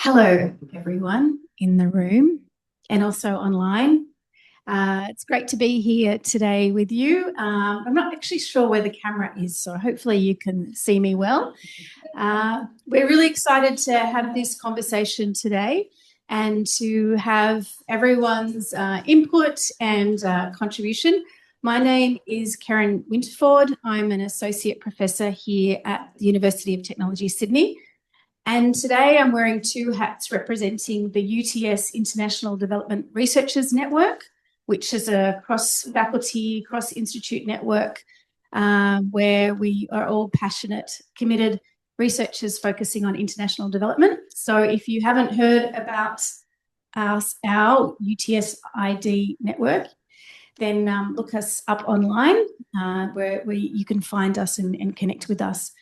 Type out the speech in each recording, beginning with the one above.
Hello, everyone in the room and also online. It's great to be here today with you. I'm not actually sure where the camera is, so hopefully you can see me well. We're really excited to have this conversation today and to have everyone's input and contribution. My name is Karen Winterford. I'm an associate professor here at the University of Technology, Sydney. And today I'm wearing two hats representing the UTS International Development Researchers Network, which is a cross-faculty, cross-institute network where we are all passionate, committed researchers focusing on international development. So if you haven't heard about our UTS ID network, then look us up online where you can find us and connect with us.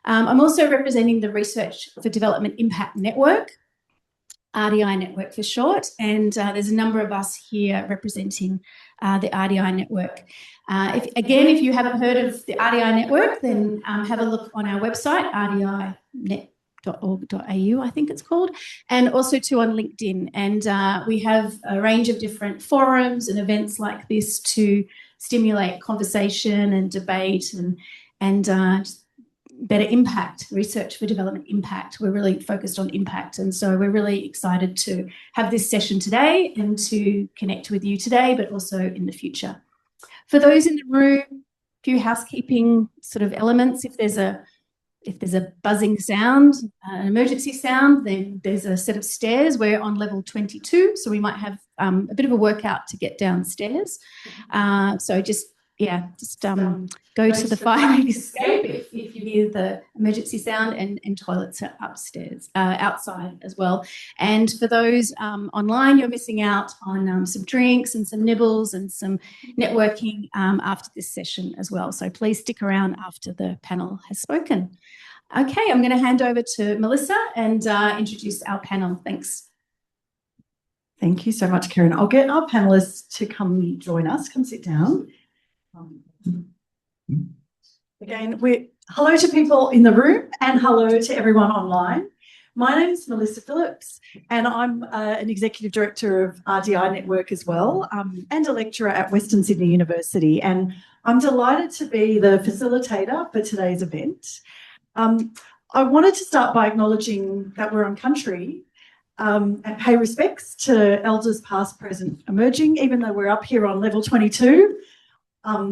I'm also representing the Research for Development Impact Network, RDI Network for short, and there's a number of us here representing the RDI Network. If you haven't heard of the RDI Network, then have a look on our website, rdinet.org.au, I think it's called, and also too on LinkedIn. And we have a range of different forums and events like this to stimulate conversation and debate and just better impact, research for development impact. We're really focused on impact. And so we're really excited to have this session today and to connect with you today, but also in the future. For those in the room, a few housekeeping sort of elements. If there's a buzzing sound, an emergency sound, then there's a set of stairs. We're on level 22, so we might have a bit of a workout to get downstairs. So just go to the fire escape if you hear the emergency sound, and toilets are upstairs, outside as well. And for those online, you're missing out on some drinks and some nibbles and some networking after this session as well. So please stick around after the panel has spoken. Okay, I'm going to hand over to Melissa and introduce our panel. Thanks. Thank you so much, Karen. I'll get our panellists to come join us. Come sit down. Again, hello to people in the room and hello to everyone online. My name is Melissa Phillips and I'm an Executive Director of RDI Network as well, and a lecturer at Western Sydney University. And I'm delighted to be the facilitator for today's event. I wanted to start by acknowledging that we're on country and pay respects to elders past, present, emerging, even though we're up here on level 22.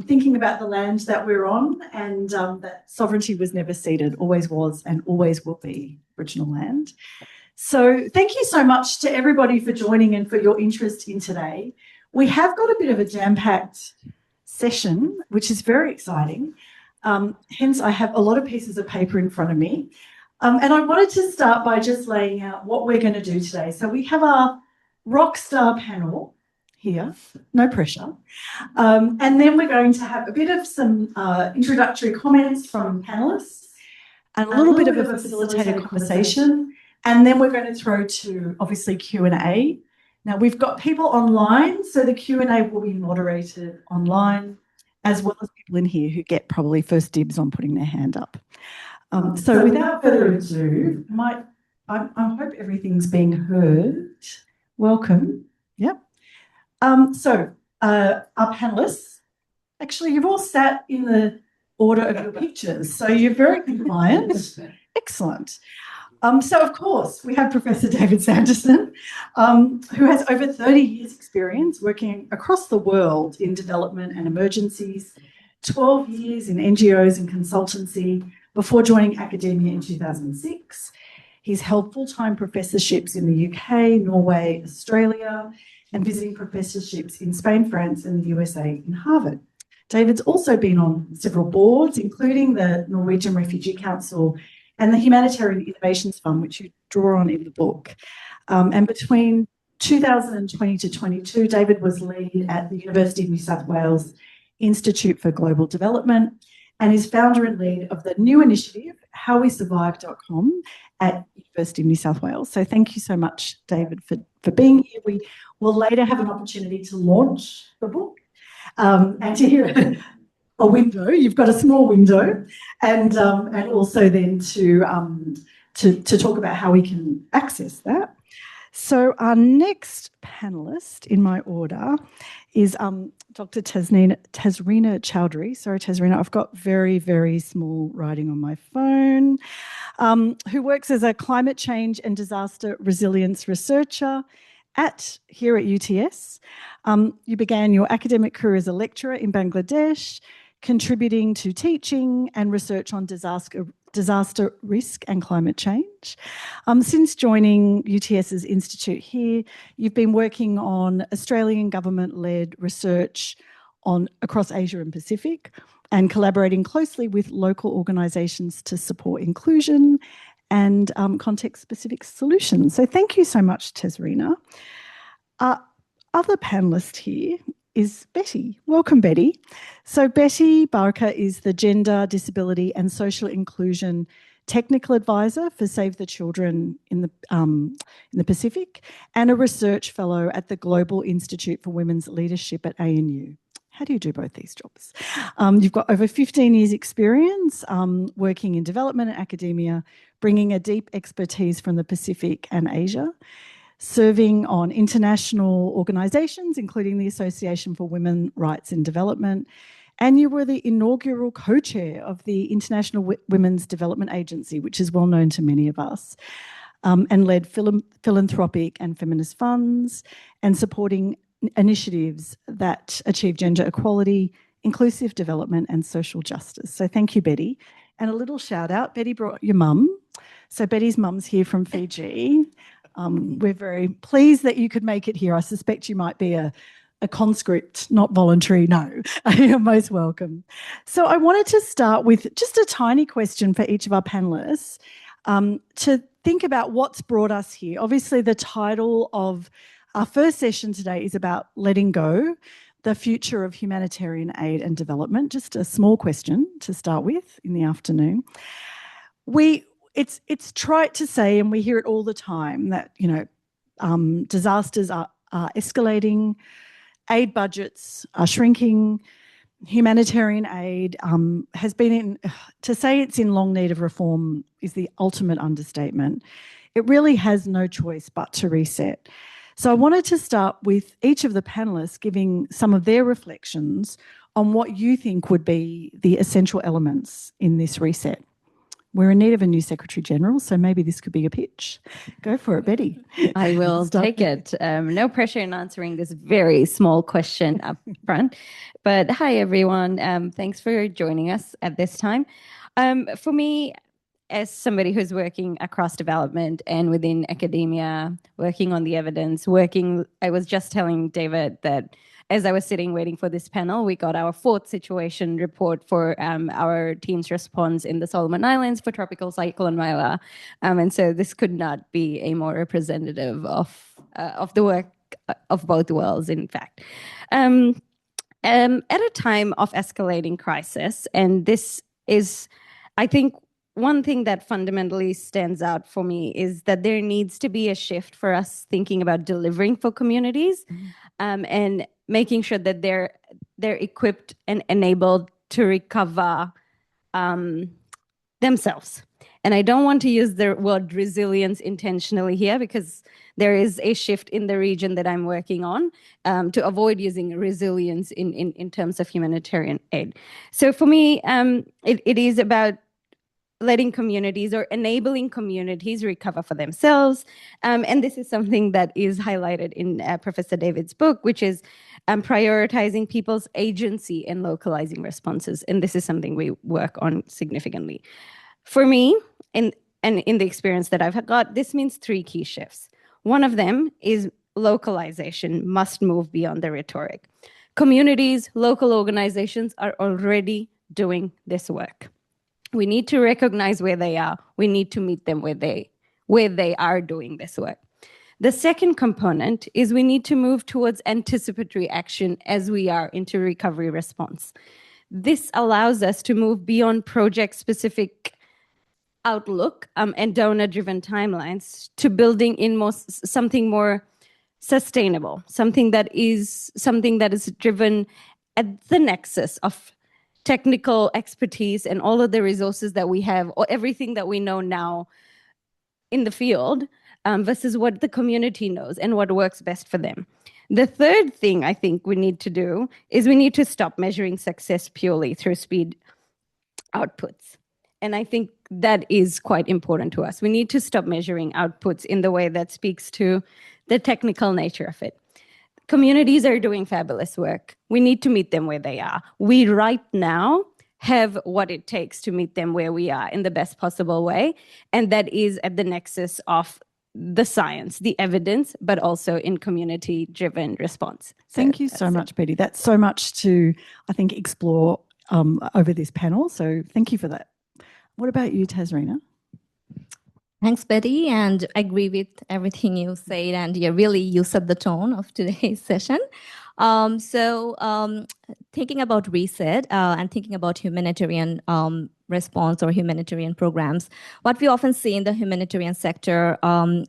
Thinking about the land that we're on and that sovereignty was never ceded, always was and always will be Aboriginal land. So thank you so much to everybody for joining and for your interest in today. We have got a bit of a jam-packed session, which is very exciting. Hence, I have a lot of pieces of paper in front of me. And I wanted to start by just laying out what we're going to do today. So we have our rock star panel here, no pressure. And then we're going to have a bit of some introductory comments from panellists and a little bit of a facilitated conversation. And then we're going to throw to, obviously, Q&A. Now, we've got people online, so the Q&A will be moderated online, as well as people in here who get probably first dibs on putting their hand up. So without further ado, I hope everything's being heard. Welcome. Yep. So our panellists, actually, you've all sat in the order of your pictures, so you're very compliant. Excellent. So, of course, we have Professor David Sanderson, who has over 30 years' experience working across the world in development and emergencies, 12 years in NGOs and consultancy before joining academia in 2006. He's held full-time professorships in the UK, Norway, Australia, and visiting professorships in Spain, France, and the USA in Harvard. David's also been on several boards, including the Norwegian Refugee Council and the Humanitarian Innovations Fund, which you draw on in the book. And between 2020 to 22, David was lead at the University of New South Wales Institute for Global Development and is founder and lead of the new initiative, howwesurvive.com, at University of New South Wales. So thank you so much, David, for being here. We will later have an opportunity to launch the book and to hear a window. You've got a small window, and also then to to talk about how we can access that. So our next panellist in my order is Dr. Tasrina Chowdhury. Sorry, Tasrina, I've got very, very small writing on my phone. Who works as a climate change and disaster resilience researcher here at UTS. You began your academic career as a lecturer in Bangladesh, contributing to teaching and research on disaster risk and climate change. Since joining UTS's institute here, you've been working on Australian government-led research across Asia and Pacific, and collaborating closely with local organisations to support inclusion and context-specific solutions. So thank you so much, Tasrina. Other panellist here is Betty. Welcome, Betty. So Betty Barker is the Gender, Disability and Social Inclusion Technical Advisor for Save the Children in the Pacific, and a research fellow at the Global Institute for Women's Leadership at ANU. How do you do both these jobs? You've got over 15 years experience working in development and academia, bringing a deep expertise from the Pacific and Asia, serving on international organisations, including the Association for Women's Rights and Development, and you were the inaugural co-chair of the International Women's Development Agency, which is well known to many of us, and led philanthropic and feminist funds and supporting initiatives that achieve gender equality, inclusive development and social justice. So thank you, Betty. And a little shout out, Betty brought your mum. So Betty's mum's here from Fiji. We're very pleased that you could make it here. I suspect you might be a conscript, not voluntary. No, you're most welcome. So I wanted to start with just a tiny question for each of our panellists to think about what's brought us here. Obviously, the title of our first session today is about letting go, the future of humanitarian aid and development. Just a small question to start with in the afternoon. It's trite to say, and we hear it all the time, that disasters are escalating, aid budgets are shrinking, humanitarian aid has been to say it's in long need of reform is the ultimate understatement. It really has no choice but to reset. So I wanted to start with each of the panellists giving some of their reflections on what you think would be the essential elements in this reset. We're in need of a new Secretary General, so maybe this could be a pitch. Go for it, Betty. I will take it. No pressure in answering this very small question up front. But hi, everyone. Thanks for joining us at this time. For me, as somebody who's working across development and within academia, working on the evidence, I was just telling David that as I was sitting waiting for this panel, we got our fourth situation report for our team's response in the Solomon Islands for Tropical Cyclone Myla. And so this could not be a more representative of the work of both worlds, in fact. At a time of escalating crisis, and this is, I think, one thing that fundamentally stands out for me is that there needs to be a shift for us thinking about delivering for communities and making sure that they're equipped and enabled to recover themselves. And I don't want to use the word resilience intentionally here because there is a shift in the region that I'm working on to avoid using resilience in terms of humanitarian aid. So for me, it is about letting communities or enabling communities recover for themselves. And this is something that is highlighted in Professor David's book, which is prioritizing people's agency in localizing responses. And this is something we work on significantly. For me, and in the experience that I've got, this means three key shifts. One of them is localization must move beyond the rhetoric. Communities, local organizations are already doing this work. We need to recognize where they are. We need to meet them where they are doing this work. The second component is we need to move towards anticipatory action as we are into recovery response. This allows us to move beyond project-specific outlook and donor-driven timelines to building in something more sustainable, something that is driven at the nexus of technical expertise and all of the resources that we have, or everything that we know now, in the field versus what the community knows and what works best for them. The third thing I think we need to do is we need to stop measuring success purely through speed outputs. And I think that is quite important to us. We need to stop measuring outputs in the way that speaks to the technical nature of it. Communities are doing fabulous work. We need to meet them where they are. We right now have what it takes to meet them where we are in the best possible way. And that is at the nexus of the science, the evidence, but also in community-driven response. Thank you so much, Betty. That's so much to, I think, explore over this panel. So thank you for that. What about you, Tazrina? Thanks, Betty, and I agree with everything you said, and you set the tone of today's session. Thinking about reset and thinking about humanitarian response or humanitarian programs, what we often see in the humanitarian sector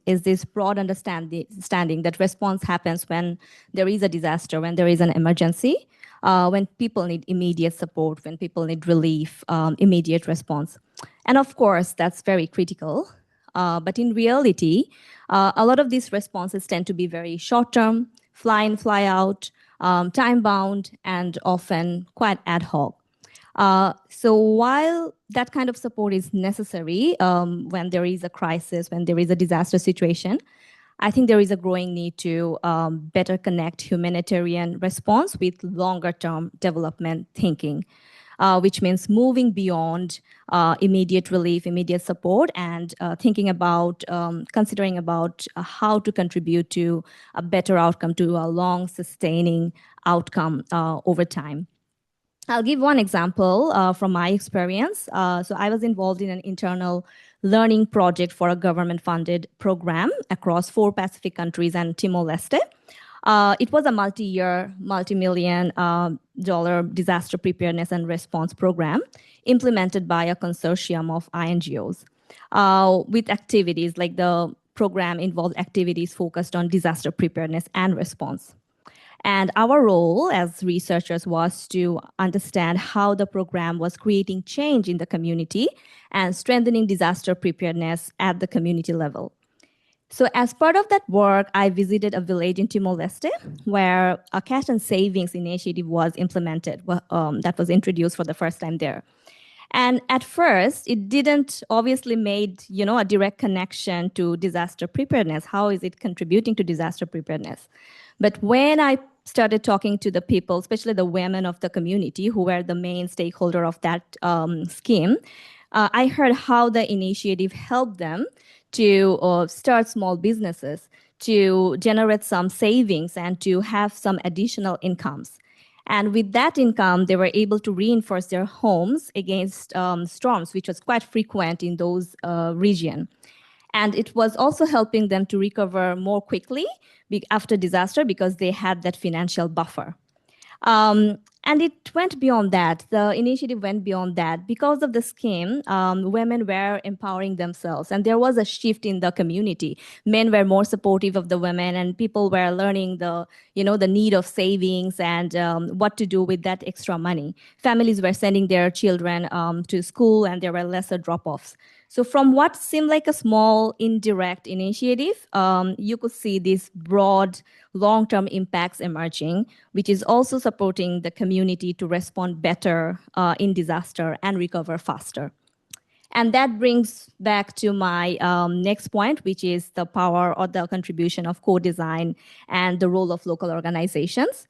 is this broad understanding that response happens when there is a disaster, when there is an emergency, when people need immediate support, when people need relief, immediate response. And of course, that's very critical. But in reality, a lot of these responses tend to be very short-term, fly in, fly out, time-bound, and often quite ad hoc. So while that kind of support is necessary when there is a crisis, when there is a disaster situation, I think there is a growing need to better connect humanitarian response with longer-term development thinking, which means moving beyond immediate relief, immediate support, and thinking about, considering about how to contribute to a better outcome, to a long sustaining outcome over time. I'll give one example from my experience. So I was involved in an internal learning project for a government-funded program across 4 Pacific countries and Timor-Leste. It was a multi-year, multi-million dollar disaster preparedness and response program implemented by a consortium of NGOs with activities like the program involved activities focused on disaster preparedness and response. And our role as researchers was to understand how the program was creating change in the community and strengthening disaster preparedness at the community level. So as part of that work, I visited a village in Timor-Leste where a cash and savings initiative was implemented, that was introduced for the first time there. And at first, it didn't obviously made, a direct connection to disaster preparedness. How is it contributing to disaster preparedness? But when I started talking to the people, especially the women of the community who were the main stakeholder of that scheme, I heard how the initiative helped them to start small businesses, to generate some savings, and to have some additional incomes. And with that income, they were able to reinforce their homes against storms, which was quite frequent in those regions. And it was also helping them to recover more quickly after disaster because they had that financial buffer. And it went beyond that. The initiative went beyond that. Because of the scheme, women were empowering themselves, and there was a shift in the community. Men were more supportive of the women, and people were learning the need of savings and what to do with that extra money. Families were sending their children to school, and there were lesser drop-offs. So from what seemed like a small indirect initiative, you could see these broad long-term impacts emerging, which is also supporting the community to respond better in disaster and recover faster. And that brings back to my next point, which is the power or the contribution of co-design and the role of local organizations.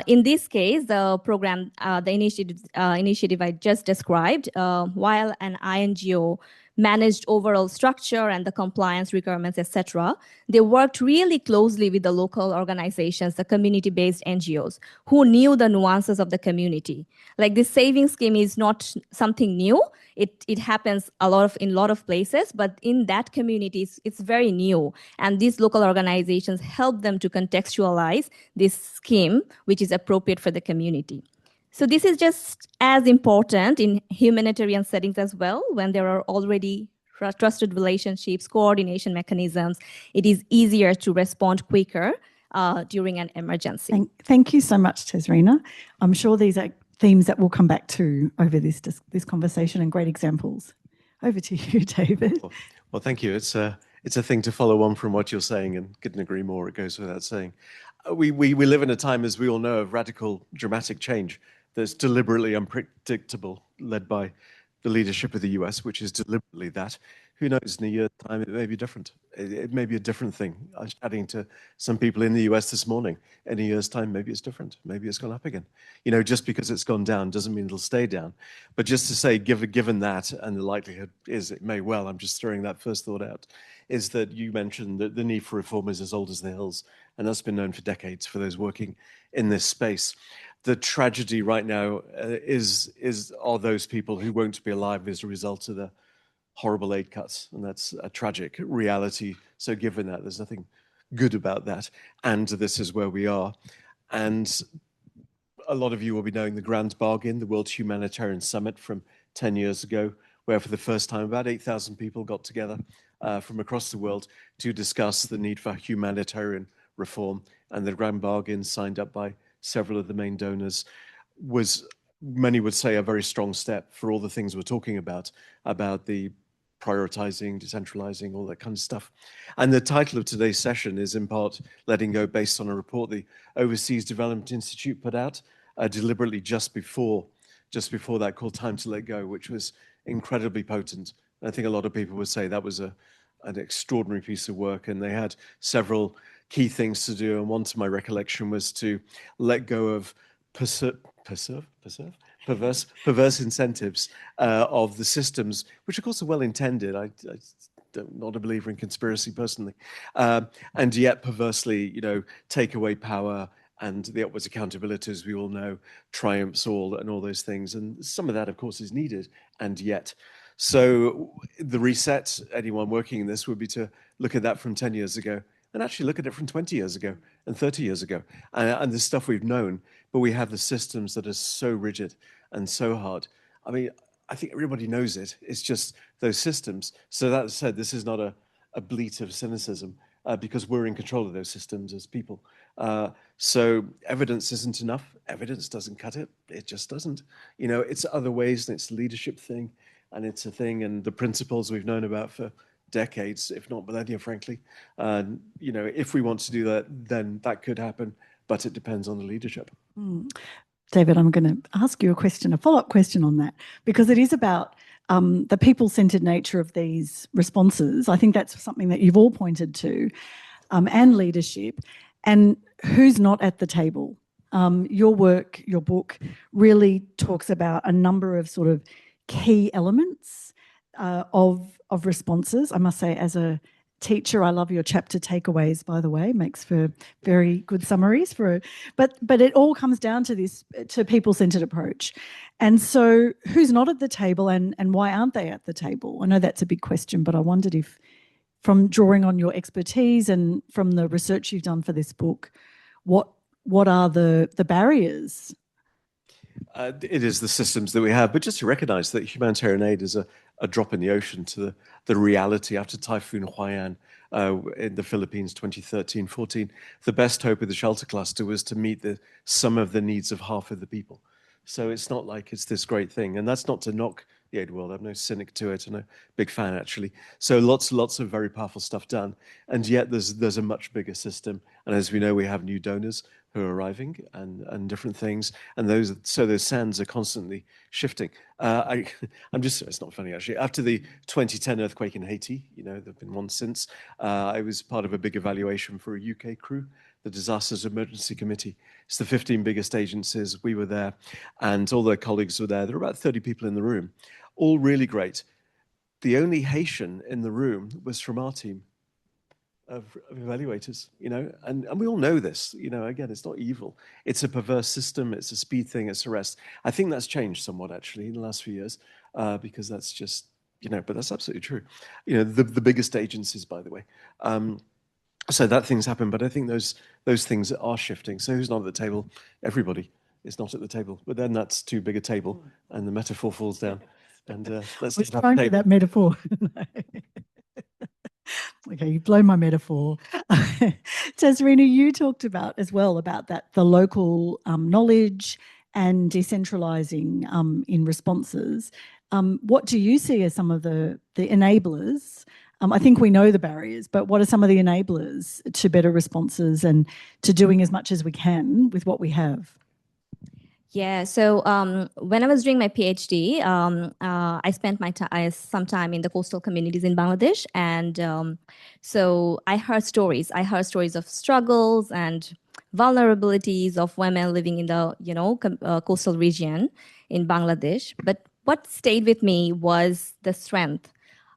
In this case, the program, the initiative I just described, while an NGO managed overall structure and the compliance requirements, etc., they worked really closely with the local organizations, the community-based NGOs, who knew the nuances of the community. Like this savings scheme is not something new. It happens in a lot of places, but in that community, it's very new. And these local organizations help them to contextualize this scheme, which is appropriate for the community. So this is just as important in humanitarian settings as well, when there are already trusted relationships, coordination mechanisms. It is easier to respond quicker during an emergency. Thank you so much, Tazrina. I'm sure these are themes that we'll come back to over this conversation and great examples. Over to you, David. Well, thank you. It's a thing to follow on from what you're saying, and couldn't agree more. It goes without saying. We live in a time, as we all know, of radical, dramatic change that's deliberately unpredictable, led by the leadership of the US, which is deliberately that. Who knows, in a year's time, it may be different. It may be a different thing. I was chatting to some people in the US this morning. In a year's time, maybe it's different. Maybe it's gone up again. You know, just because it's gone down doesn't mean it'll stay down. But just to say, given that, and the likelihood is it may well, I'm just throwing that first thought out, is that you mentioned that the need for reform is as old as the hills. And that's been known for decades for those working in this space. The tragedy right now are those people who won't be alive as a result of the horrible aid cuts, and that's a tragic reality. So given that, there's nothing good about that, and this is where we are. And a lot of you will be knowing the Grand Bargain, the World Humanitarian Summit from 10 years ago, where for the first time about 8,000 people got together from across the world to discuss the need for humanitarian reform. And the Grand Bargain, signed up by several of the main donors, was, many would say, a very strong step for all the things we're talking about the prioritizing, decentralizing, all that kind of stuff. And the title of today's session is in part Letting Go, based on a report the Overseas Development Institute put out deliberately just before that, called Time to Let Go, which was incredibly potent. I think a lot of people would say that was an extraordinary piece of work, and they had several key things to do. And one, to my recollection, was to let go of perverse incentives of the systems, which of course are well intended. I'm not a believer in conspiracy personally, and yet perversely, you know, take away power, and the upwards accountability, as we all know, triumphs all, and all those things. And some of that, of course, is needed, and yet. So the reset, anyone working in this, would be to look at that from 10 years ago, and actually look at it from 20 years ago and 30 years ago. And the stuff we've known, but we have the systems that are so rigid and so hard. I mean, I think everybody knows it. It's just those systems. So that said, this is not a bleat of cynicism, because we're in control of those systems as people. So evidence isn't enough. Evidence doesn't cut it. It just doesn't. You know, it's other ways, and it's a leadership thing, and it's a thing, and the principles we've known about for decades, if not millennia, frankly. You know, if we want to do that, then that could happen, but it depends on the leadership. David, I'm going to ask you a question, a follow-up question on that, because it is about the people-centered nature of these responses. I think that's something that you've all pointed to, and leadership, and who's not at the table. Your work, your book, really talks about a number of sort of key elements of responses. I must say, as a teacher, I love your chapter takeaways, by the way, makes for very good summaries but it all comes down to this, to people-centered approach. And so who's not at the table, and why aren't they at the table? I know that's a big question, but I wondered if, from drawing on your expertise and from the research you've done for this book, what are the barriers? It is the systems that we have, but just to recognize that humanitarian aid is a drop in the ocean to the reality. After Typhoon Haiyan in the Philippines 2013-14, the best hope of the shelter cluster was to meet some of the needs of half of the people. So it's not like it's this great thing, and that's not to knock the aid world. I'm no cynic to it, and a big fan, actually. So lots of very powerful stuff done, and yet there's a much bigger system. And as we know, we have new donors who are arriving, and different things, and those sands are constantly shifting. It's not funny, actually. After the 2010 earthquake in Haiti, you know, there've been one since, I was part of a big evaluation for a UK crew, the Disasters Emergency Committee. It's the 15 biggest agencies. We were there, and all their colleagues were there. There were about 30 people in the room, all really great. The only Haitian in the room was from our team of evaluators, you know, and we all know this, you know, again, it's not evil. It's a perverse system. It's a speed thing. It's arrest. I think that's changed somewhat, actually, in the last few years, because that's just, you know, but that's absolutely true. You know, the biggest agencies, by the way. So that things happen, but I think those things are shifting. So who's not at the table? Everybody is not at the table, but then that's too big a table, and the metaphor falls down. And let's just trying to that metaphor. Okay, you've blown my metaphor. Tasrina, you talked about as well about that, the local knowledge and decentralizing in responses. What do you see as some of the enablers I think we know the barriers, but what are some of the enablers to better responses and to doing as much as we can with what we have? Yeah, so when I was doing my PhD, I spent some time in the coastal communities in Bangladesh, and so I heard stories. I heard stories of struggles and vulnerabilities of women living in the coastal region in Bangladesh. But what stayed with me was the strength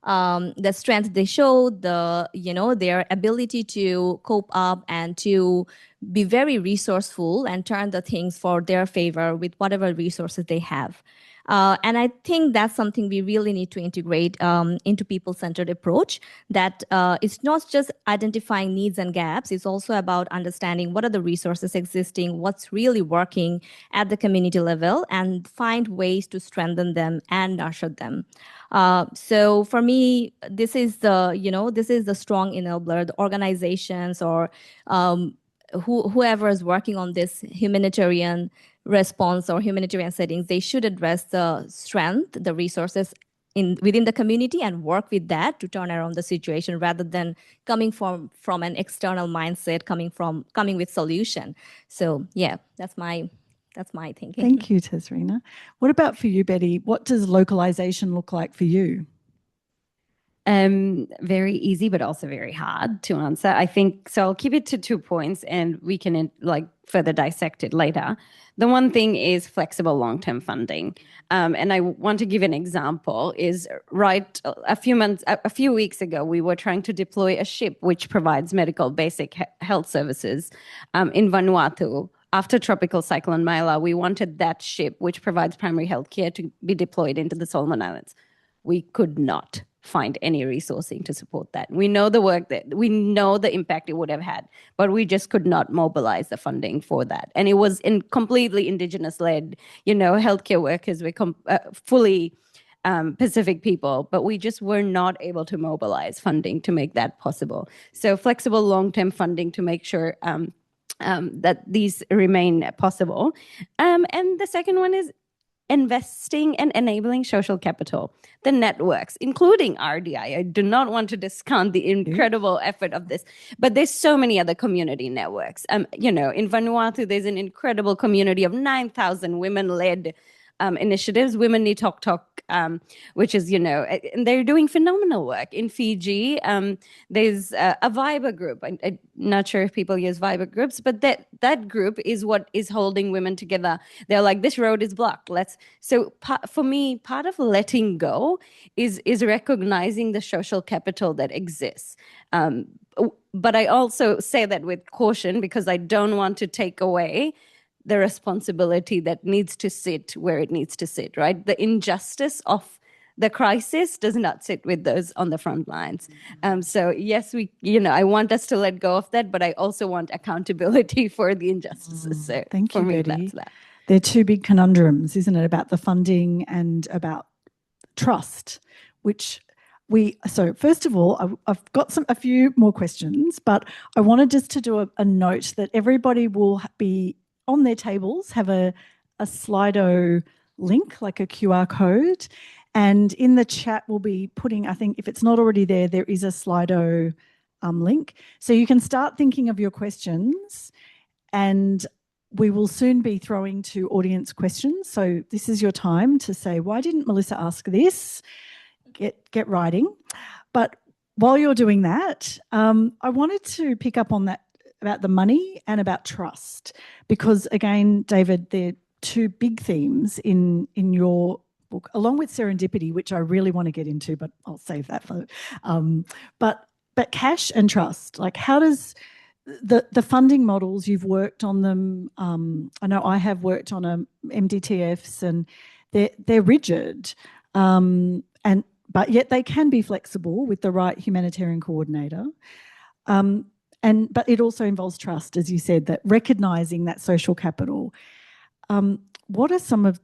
they showed, their ability to cope up and to be very resourceful and turn the things for their favor with whatever resources they have. And I think that's something we really need to integrate into people-centered approach, that it's not just identifying needs and gaps, it's also about understanding what are the resources existing, what's really working at the community level, and find ways to strengthen them and nurture them. So for me, this is the strong enabler, the organizations or whoever is working on this humanitarian response or humanitarian settings, they should address the strength, the resources within the community and work with that to turn around the situation rather than coming from an external mindset, coming with solution. So yeah, that's my thinking. Thank you, Tesrina. What about for you, Betty? What does localisation look like for you? Very easy, but also very hard to answer. I think so. I'll keep it to 2 points, and we can further dissect it later. The one thing is flexible long-term funding, and I want to give an example. Is right a few weeks ago, we were trying to deploy a ship which provides medical basic health services in Vanuatu. After Tropical Cyclone Maila, we wanted that ship, which provides primary health care, to be deployed into the Solomon Islands. We could not find any resourcing to support that. We know the impact it would have had, but we just could not mobilize the funding for that. And it was completely Indigenous-led. Healthcare workers were fully Pacific people, but we just were not able to mobilize funding to make that possible. So flexible long-term funding to make sure that these remain possible. And the second one is investing and enabling social capital, the networks, including RDI. I do not want to discount the incredible effort of this, but there's so many other community networks. In Vanuatu, there's an incredible community of 9,000 women-led initiatives, Women Need Talk Talk, which is, and they're doing phenomenal work. In Fiji, there's a Viber group. I'm not sure if people use Viber groups, but that group is what is holding women together. They're like, this road is blocked. For me, part of letting go is recognizing the social capital that exists. But I also say that with caution because I don't want to take away the responsibility that needs to sit where it needs to sit, right? The injustice of the crisis does not sit with those on the front lines. So yes, I want us to let go of that, but I also want accountability for the injustices. So thank you, Betty. That's that. They're two big conundrums, isn't it? About the funding and about trust, so first of all, I've got a few more questions, but I wanted just to do a note that everybody will be on their tables, have a Slido link, like a QR code. And in the chat, we'll be putting, I think if it's not already there, there is a Slido link. So you can start thinking of your questions, and we will soon be throwing to audience questions. So this is your time to say, why didn't Melissa ask this? Get writing. But while you're doing that, I wanted to pick up on that about the money and about trust, because again, David, they're two big themes in your book, along with serendipity, which I really want to get into, but I'll save that for. But cash and trust, like how does the funding models, you've worked on them? I know I have worked on MDTFs, and they're rigid, but yet they can be flexible with the right humanitarian coordinator. But it also involves trust, as you said, that recognising that social capital. What are some of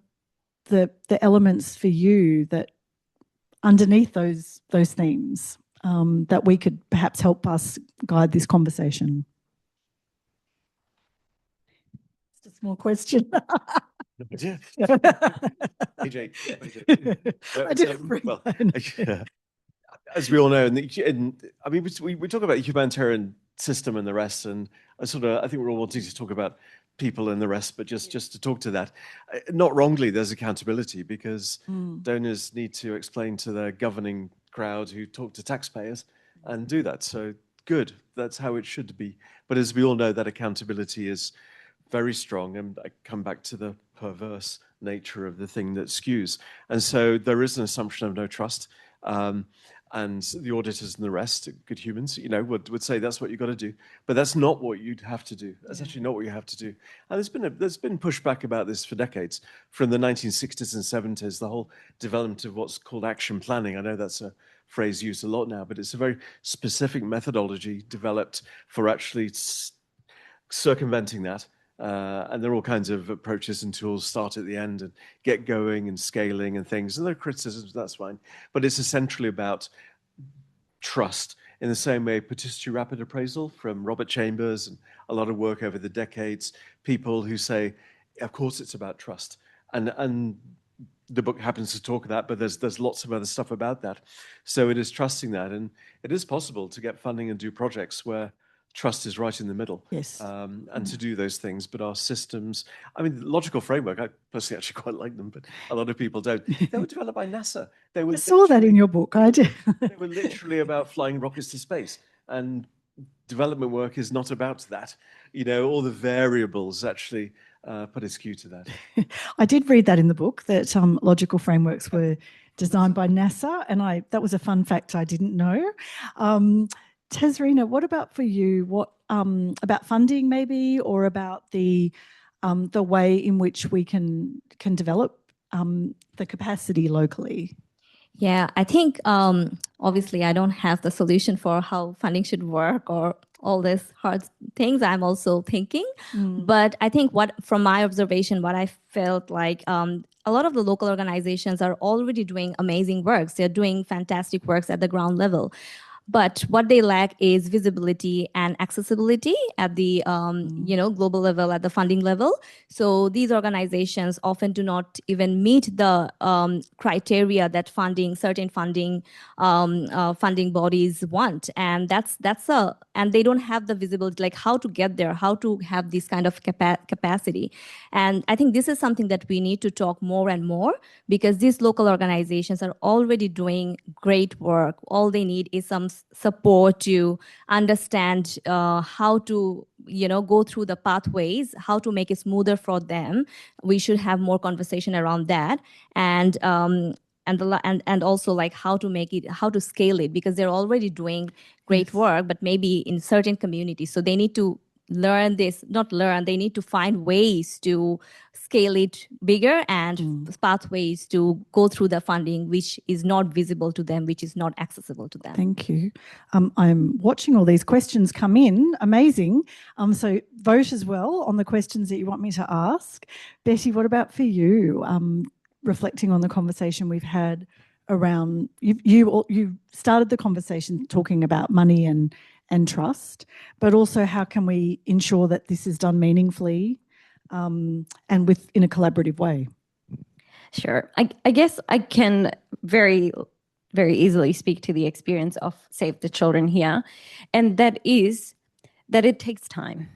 the elements for you that underneath those themes that we could perhaps help us guide this conversation? It's a small question. AJ. I didn't bring one. as we all know, I mean, we talk about the humanitarian system and the rest, and I think we're all wanting to talk about people and the rest, but just to talk to that, not wrongly, there's accountability, because donors need to explain to their governing crowd who talk to taxpayers and do that. So good, that's how it should be. But as we all know, that accountability is very strong, and I come back to the perverse nature of the thing that skews. And so there is an assumption of no trust. And the auditors and the rest, good humans, would say that's what you've got to do. But that's not what you'd have to do. That's actually not what you have to do. And there's been pushback about this for decades. From the 1960s and 70s, the whole development of what's called action planning. I know that's a phrase used a lot now, but it's a very specific methodology developed for actually circumventing that. And there are all kinds of approaches and tools, start at the end and get going and scaling and things. And there are criticisms, that's fine. But it's essentially about trust, in the same way participatory rapid appraisal from Robert Chambers and a lot of work over the decades, people who say, of course it's about trust. And the book happens to talk of that, but there's lots of other stuff about that. So it is trusting that. And it is possible to get funding and do projects where trust is right in the middle. Yes. And to do those things. But our systems, I mean, the logical framework, I personally actually quite like them, but a lot of people don't. They were developed by NASA. I saw that in your book, I did. They were literally about flying rockets to space. And development work is not about that. All the variables actually put a skew to that. I did read that in the book, that logical frameworks were designed by NASA, and that was a fun fact I didn't know. Tazrina, what about for you? What about funding, maybe, or about the way in which we can develop the capacity locally? Yeah, I think obviously I don't have the solution for how funding should work or all these hard things I'm also thinking. But I think from my observation, what I felt like a lot of the local organizations are already doing amazing works. They're doing fantastic works at the ground level. But what they lack is visibility and accessibility at the global level, at the funding level. So these organizations often do not even meet the criteria that certain funding bodies want, and and they don't have the visibility, like how to get there, how to have this kind of capacity. And I think this is something that we need to talk more and more, because these local organizations are already doing great work. All they need is some support to understand how to go through the pathways, how to make it smoother for them. We should have more conversation around that, and also like how to scale it, because they're already doing great work, but maybe in certain communities. So they need to they need to find ways to scale it bigger and pathways to go through the funding which is not visible to them, which is not accessible to them. Thank you. I'm watching all these questions come in. Amazing. So vote as well on the questions that you want me to ask. Betty, what about for you? Reflecting on the conversation we've had around, you started the conversation talking about money and trust, but also how can we ensure that this is done meaningfully and in a collaborative way? Sure. I guess I can very, very easily speak to the experience of Save the Children here, and that is that it takes time.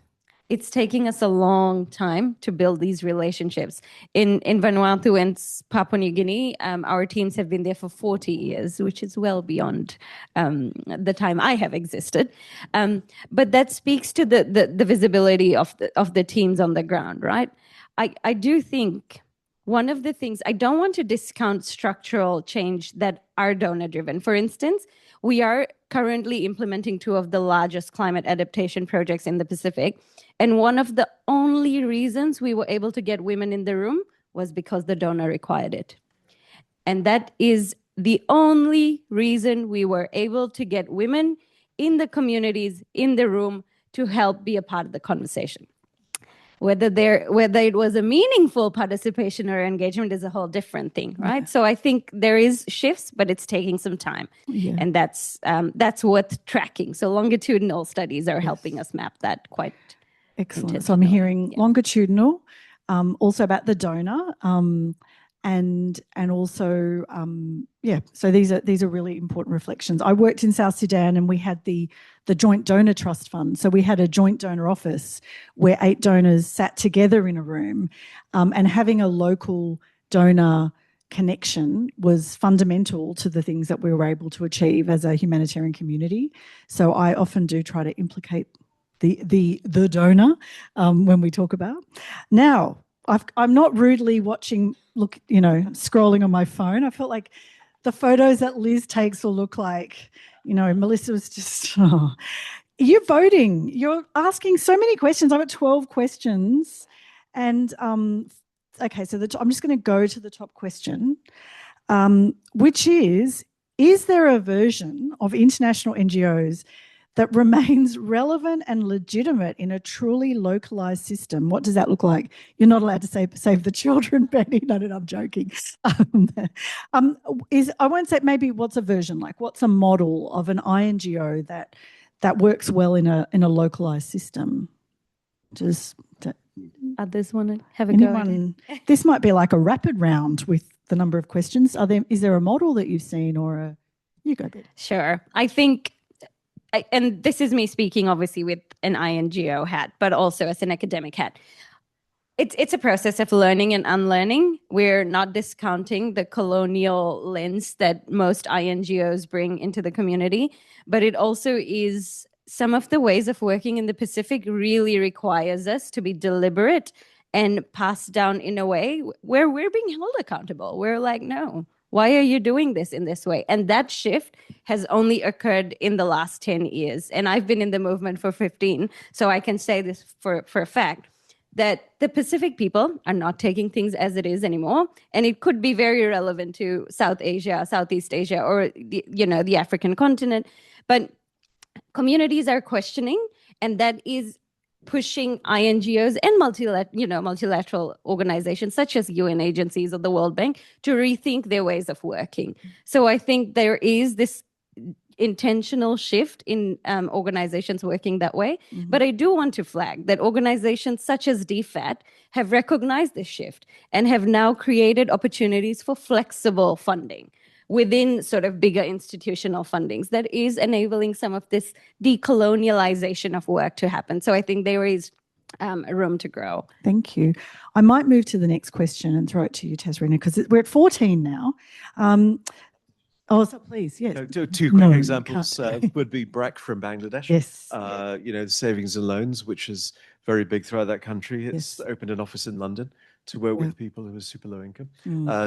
It's taking us a long time to build these relationships. In Vanuatu and Papua New Guinea, our teams have been there for 40 years, which is well beyond the time I have existed. But that speaks to the visibility of the teams on the ground, right? I do think one of the things, I don't want to discount structural change that are donor-driven. For instance, we are currently implementing 2 of the largest climate adaptation projects in the Pacific. And one of the only reasons we were able to get women in the room was because the donor required it. And that is the only reason we were able to get women in the communities, in the room, to help be a part of the conversation. Whether it was a meaningful participation or engagement is a whole different thing, right? Yeah. So I think there is shifts, but it's taking some time, and that's worth tracking. So longitudinal studies are helping us map that quite. Excellent. So I'm hearing longitudinal, also about the donor. and also so these are really important reflections. I worked in South Sudan, and we had the Joint Donor Trust Fund. So we had a joint donor office where 8 donors sat together in a room, and having a local donor connection was fundamental to the things that we were able to achieve as a humanitarian community. So I often do try to implicate the donor when we talk about. Now, I'm not rudely scrolling on my phone. I felt like the photos that Liz takes will look like, Melissa was just, you're voting. You're asking so many questions. I've got 12 questions. And, okay, so I'm just going to go to the top question, which is there a version of international NGOs that remains relevant and legitimate in a truly localised system? What does that look like? You're not allowed to say save the children, Benny. No, I'm joking. I won't say maybe what's a version like. What's a model of an INGO that works well in a localised system? Others want to have a anyone, go? This might be like a rapid round with the number of questions. Is there a model that you've seen, or you go, Betty? Sure. I think, and this is me speaking obviously with an INGO hat, but also as an academic hat. It's a process of learning and unlearning. We're not discounting the colonial lens that most INGOs bring into the community, but it also is some of the ways of working in the Pacific really requires us to be deliberate and passed down in a way where we're being held accountable. We're like, no, why are you doing this in this way? And that shift has only occurred in the last 10 years. And I've been in the movement for 15. So I can say this for a fact, that the Pacific people are not taking things as it is anymore. And it could be very relevant to South Asia, Southeast Asia, or the African continent. But communities are questioning, and that is pushing INGOs and multilateral organizations such as UN agencies or the World Bank to rethink their ways of working. So I think there is this intentional shift in organizations working that way. Mm-hmm. But I do want to flag that organizations such as DFAT have recognized this shift and have now created opportunities for flexible funding within sort of bigger institutional fundings that is enabling some of this decolonialization of work to happen. So I think there is room to grow. Thank you. I might move to the next question and throw it to you, Tazrina, because we're at 14 now. So please, yes. No, two quick examples would be BRAC from Bangladesh. Yes. The savings and loans, which is very big throughout that country. It's opened an office in London to work with people who are super low income.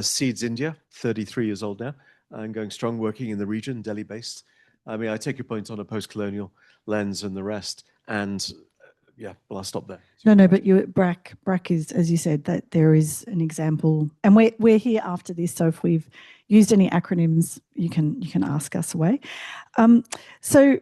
Seeds India, 33 years old now, and going strong, working in the region, Delhi-based. I mean, I take your point on a post-colonial lens and the rest, and well, I'll stop there. No, but BRAC is, as you said, that there is an example, and we're here after this. So if we've used any acronyms, you can ask us away. So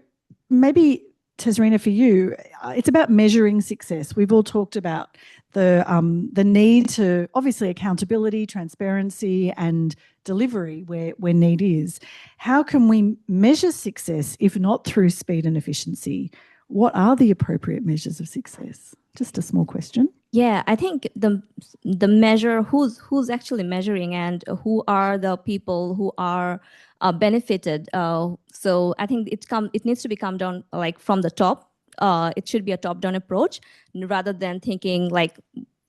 maybe, Tazrina, for you, it's about measuring success. We've all talked about the need to, obviously, accountability, transparency, and delivery where need is. How can we measure success if not through speed and efficiency? What are the appropriate measures of success? Just a small question. Yeah, I think the measure, who's actually measuring and who are the people who are benefited. So I think it needs to come down like from the top. It should be a top-down approach rather than thinking like,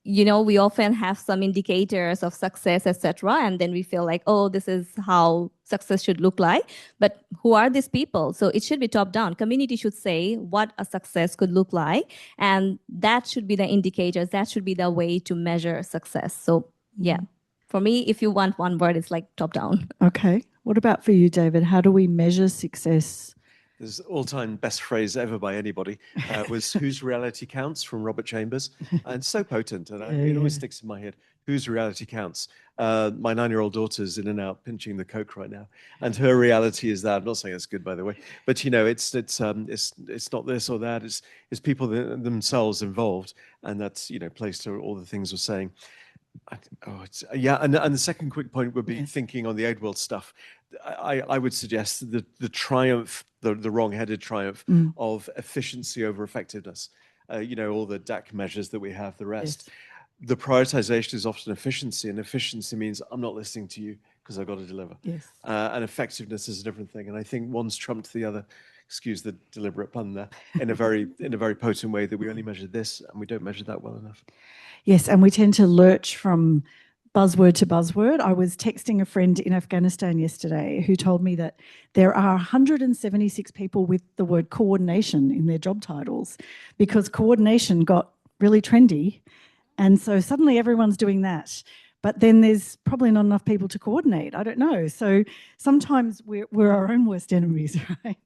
we often have some indicators of success, etc., and then we feel like, oh, this is how success should look like. But who are these people? So it should be top-down. Community should say what a success could look like, and that should be the indicators. That should be the way to measure success. So yeah, for me, if you want one word, it's like top-down. Okay. What about for you, David? How do we measure success? This all-time best phrase ever by anybody was "Whose reality counts" from Robert Chambers, and so potent, and it always sticks in my head. Whose reality counts? My 9-year-old daughter's in and out pinching the Coke right now, and her reality is that. I'm not saying it's good, by the way, but it's not this or that. It's people themselves involved, and that's plays to all the things we're saying. And the second quick point would be thinking on the aid world stuff. I would suggest the triumph, the wrong-headed triumph of efficiency over effectiveness. All the DAC measures that we have, the rest. the prioritization is often efficiency, and efficiency means I'm not listening to you because I've got to deliver. Yes. And effectiveness is a different thing. And I think one's trumped the other, excuse the deliberate pun there, in a very potent way that we only measure this and we don't measure that well enough. Yes, and we tend to lurch from buzzword to buzzword. I was texting a friend in Afghanistan yesterday who told me that there are 176 people with the word coordination in their job titles because coordination got really trendy. And so suddenly everyone's doing that. But then there's probably not enough people to coordinate. I don't know. So sometimes we're our own worst enemies, right?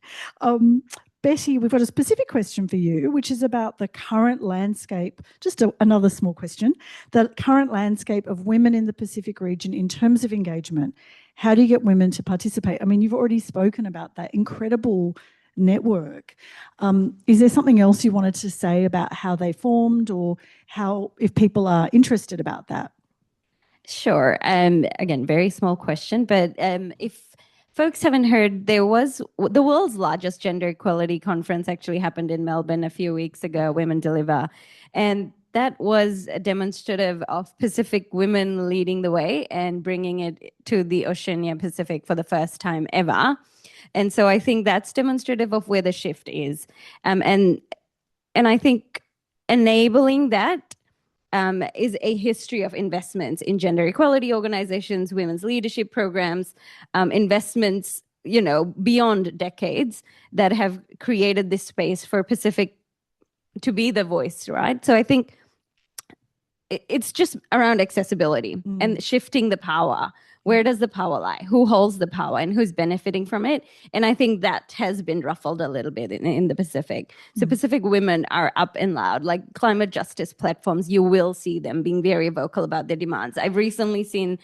Betty, we've got a specific question for you, which is about the current landscape, just another small question, the current landscape of women in the Pacific region in terms of engagement. How do you get women to participate? I mean, you've already spoken about that incredible network. Is there something else you wanted to say about how they formed or how, if people are interested about that? Sure. Again, very small question, but if folks haven't heard, there was the world's largest gender equality conference actually happened in Melbourne a few weeks ago, Women Deliver. And that was demonstrative of Pacific women leading the way and bringing it to the Oceania Pacific for the first time ever. And so I think that's demonstrative of where the shift is. And I think enabling that is a history of investments in gender equality organizations, women's leadership programs, investments, beyond decades that have created this space for Pacific to be the voice, right? So I think it's just around accessibility and shifting the power. Where does the power lie? Who holds the power and who's benefiting from it? And I think that has been ruffled a little bit in the Pacific. So Pacific women are up and loud, like climate justice platforms. You will see them being very vocal about their demands. I've recently seen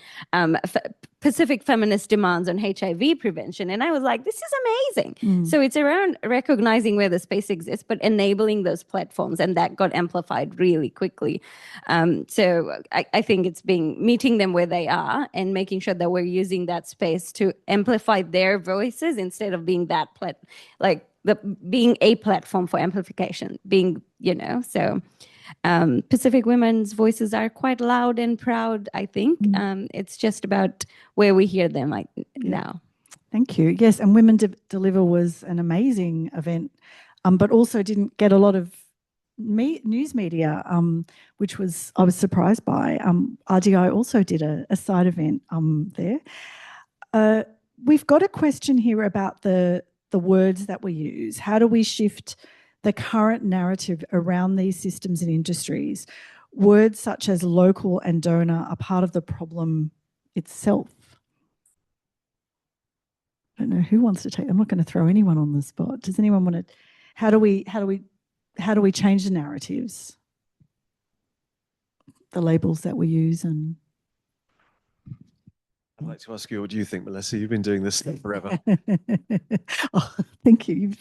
Pacific feminist demands on HIV prevention. And I was like, this is amazing. So it's around recognizing where the space exists, but enabling those platforms. And that got amplified really quickly. So I think it's meeting them where they are and making sure that we're using that space to amplify their voices instead of being that being a platform for amplification, so Pacific women's voices are quite loud and proud, I think. It's just about where we hear them now. Thank you. Yes, and Women Deliver was an amazing event, but also didn't get a lot of news media, which I was surprised by. RDI also did a side event there. We've got a question here about the words that we use. How do we shift the current narrative around these systems and industries? Words such as local and donor are part of the problem itself. I don't know who wants to take. I'm not going to throw anyone on the spot. Does anyone want to? How do we change the narratives, the labels that we use? And I'd like to ask you, what do you think, Melissa? You've been doing this forever. Oh, thank you. You've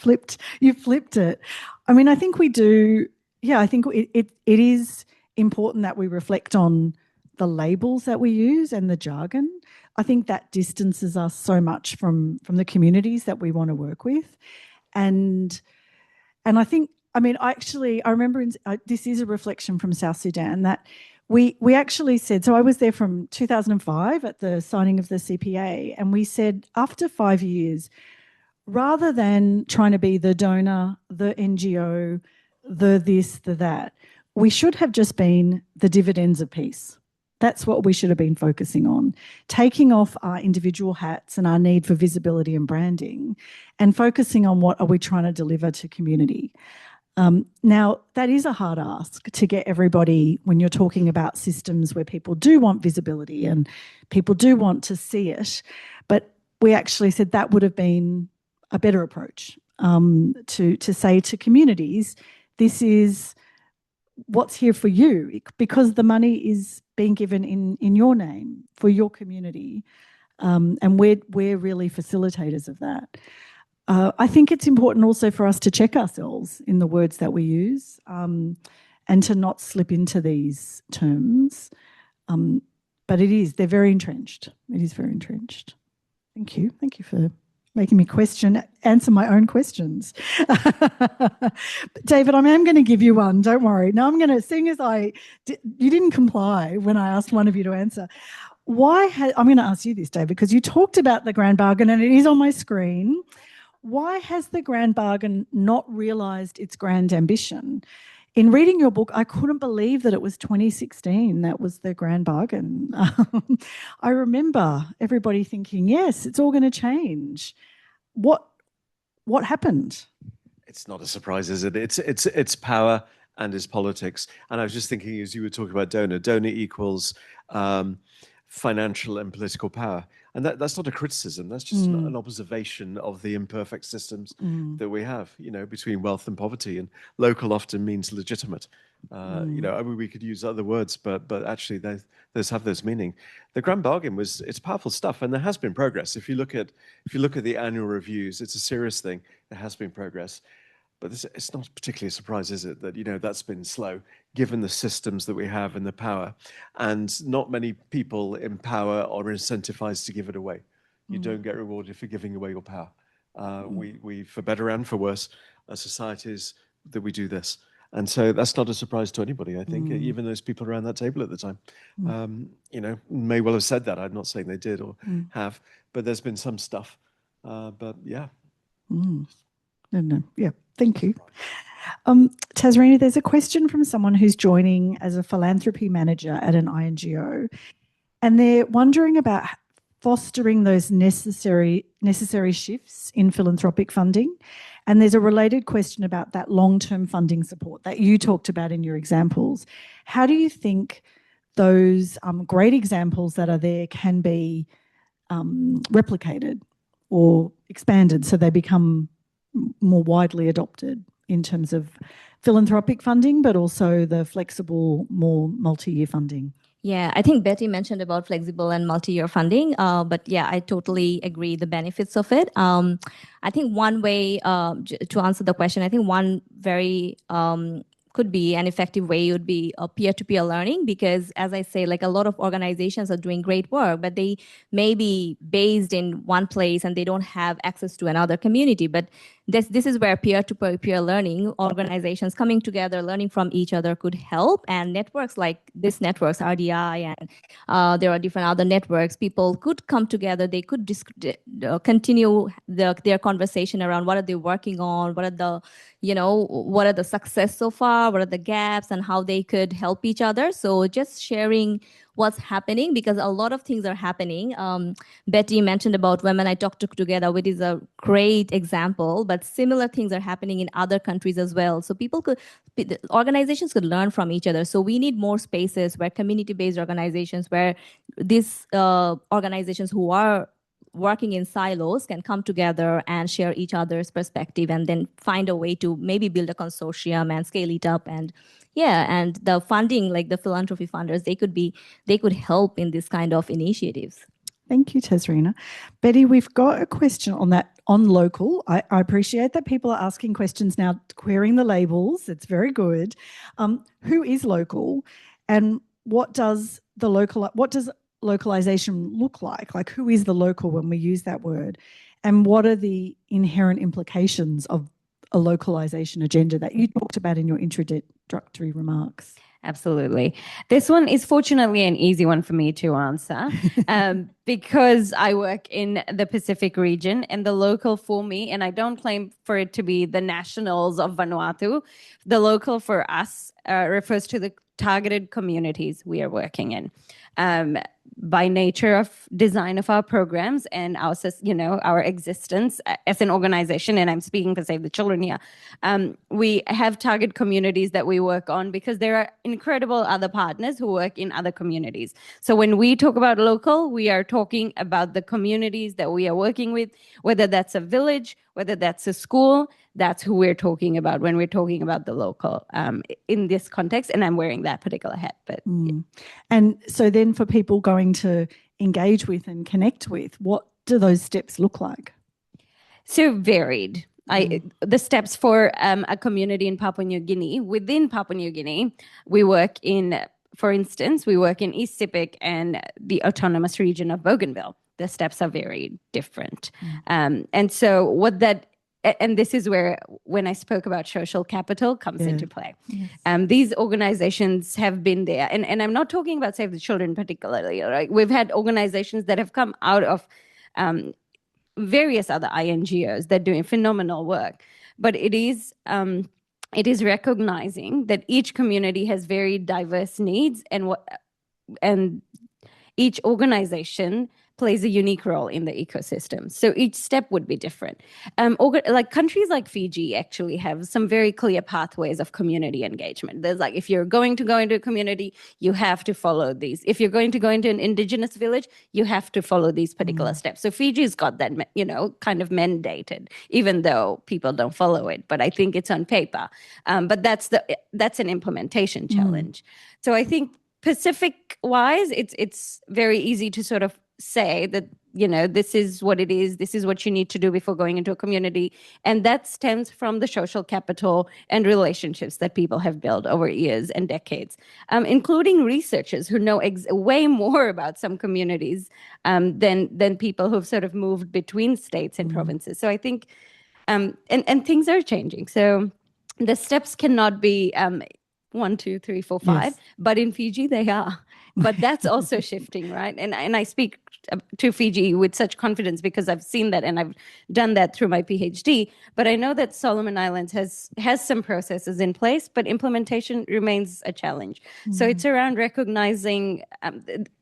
flipped it. I mean, I think we do. Yeah, I think it is important that we reflect on the labels that we use and the jargon. I think that distances us so much from the communities that we want to work with. And I think, I mean, I remember this is a reflection from South Sudan that we actually said, so I was there from 2005 at the signing of the CPA, and we said after 5 years, rather than trying to be the donor, the NGO, the this, the that, we should have just been the dividends of peace. That's what we should have been focusing on, taking off our individual hats and our need for visibility and branding and focusing on what are we trying to deliver to community. Now, that is a hard ask to get everybody when you're talking about systems where people do want visibility and people do want to see it. But we actually said that would have been a better approach to say to communities, this is what's here for you, because the money is being given in your name for your community. And we're really facilitators of that. I think it's important also for us to check ourselves in the words that we use and to not slip into these terms. But they're very entrenched. It is very entrenched. Thank you. Thank you for making me answer my own questions. David, I am going to give you one. Don't worry. Now I'm going to, seeing as you didn't comply when I asked one of you to answer. I'm going to ask you this, David, because you talked about the grand bargain and it is on my screen. Why has the grand bargain not realised its grand ambition? In reading your book, I couldn't believe that it was 2016. That was the grand bargain. I remember everybody thinking, yes, it's all going to change. What happened? It's not a surprise, is it? It's power and it's politics. And I was just thinking, as you were talking about donor equals financial and political power. And that's not a criticism. That's just an observation of the imperfect systems that we have, between wealth and poverty. And local often means legitimate. I mean, we could use other words, but actually those have this meaning. The grand bargain it's powerful stuff, and there has been progress. If you look at the annual reviews, it's a serious thing. There has been progress. But it's not particularly a surprise, is it, that that's been slow, given the systems that we have and the power, and not many people in power are incentivized to give it away. You don't get rewarded for giving away your power. We, for better and for worse, as societies, that we do this, and so that's not a surprise to anybody. I think even those people around that table at the time, may well have said that. I'm not saying they did or have, but there's been some stuff. But yeah. No. Yeah, thank you. Tazrina, there's a question from someone who's joining as a philanthropy manager at an INGO, and they're wondering about fostering those necessary shifts in philanthropic funding. And there's a related question about that long-term funding support that you talked about in your examples. How do you think those great examples that are there can be replicated or expanded so they become more widely adopted in terms of philanthropic funding, but also the flexible, more multi-year funding? Yeah, I think Betty mentioned about flexible and multi-year funding, but yeah, I totally agree the benefits of it. I think one way to answer the question, I think one very could be an effective way would be peer-to-peer learning, because as I say, like a lot of organizations are doing great work, but they may be based in one place and they don't have access to another community. But this is where peer-to-peer learning, organizations coming together, learning from each other could help. And networks like this networks, RDI, and there are different other networks, people could come together, they could continue their conversation around what are they working on, what are the success so far, what are the gaps, and how they could help each other. So just sharing what's happening, because a lot of things are happening. Betty mentioned about Women I Talk Together, which is a great example, but similar things are happening in other countries as well. So organizations could learn from each other. So we need more spaces where community-based organizations, where these organizations who are working in silos can come together and share each other's perspective, and then find a way to maybe build a consortium and scale it up. And and the funding, like the philanthropy funders, they could help in this kind of initiatives. Thank you, Tazrina. Betty, we've got a question on local. I appreciate that people are asking questions now, querying the labels. It's very good. Who is local, and what does localization look like? Like, who is the local when we use that word? And what are the inherent implications of a localization agenda that you talked about in your introductory remarks? Absolutely. This one is fortunately an easy one for me to answer because I work in the Pacific region, and the local for me, and I don't claim for it to be the nationals of Vanuatu, the local for us refers to the targeted communities we are working in. By nature of design of our programs and our existence as an organization, and I'm speaking for Save the Children here, we have target communities that we work on because there are incredible other partners who work in other communities. So when we talk about local, we are talking about the communities that we are working with, whether that's a village, whether that's a school. That's who we're talking about when we're talking about the local in this context. And I'm wearing that particular hat. But yeah. And so then for people going to engage with and connect with, what do those steps look like? So varied. The steps for a community in Papua New Guinea, within Papua New Guinea, we work in, for instance, we work in East Sepik and the autonomous region of Bougainville. the steps are very different. And so what that, and this is where, when I spoke about social capital, comes into play. Yes. These organizations have been there, and I'm not talking about Save the Children particularly, right? We've had organizations that have come out of various other INGOs that are doing phenomenal work, but it is recognizing that each community has very diverse needs, and each organization plays a unique role in the ecosystem. So each step would be different. Like countries like Fiji actually have some very clear pathways of community engagement. There's like, if you're going to go into a community, you have to follow these. If you're going to go into an indigenous village, you have to follow these particular steps. So Fiji's got that, kind of mandated, even though people don't follow it. But I think it's on paper. But that's an implementation challenge. So I think Pacific-wise, it's very easy to sort of say that, this is what it is, this is what you need to do before going into a community. And that stems from the social capital and relationships that people have built over years and decades, including researchers who know way more about some communities than people who've sort of moved between states and provinces. So I think, and things are changing. So the steps cannot be 1, 2, 3, 4, 5, yes. But in Fiji they are. But that's also shifting, right? And I speak to Fiji with such confidence because I've seen that and I've done that through my PhD. But I know that Solomon Islands has some processes in place, but implementation remains a challenge. So it's around recognizing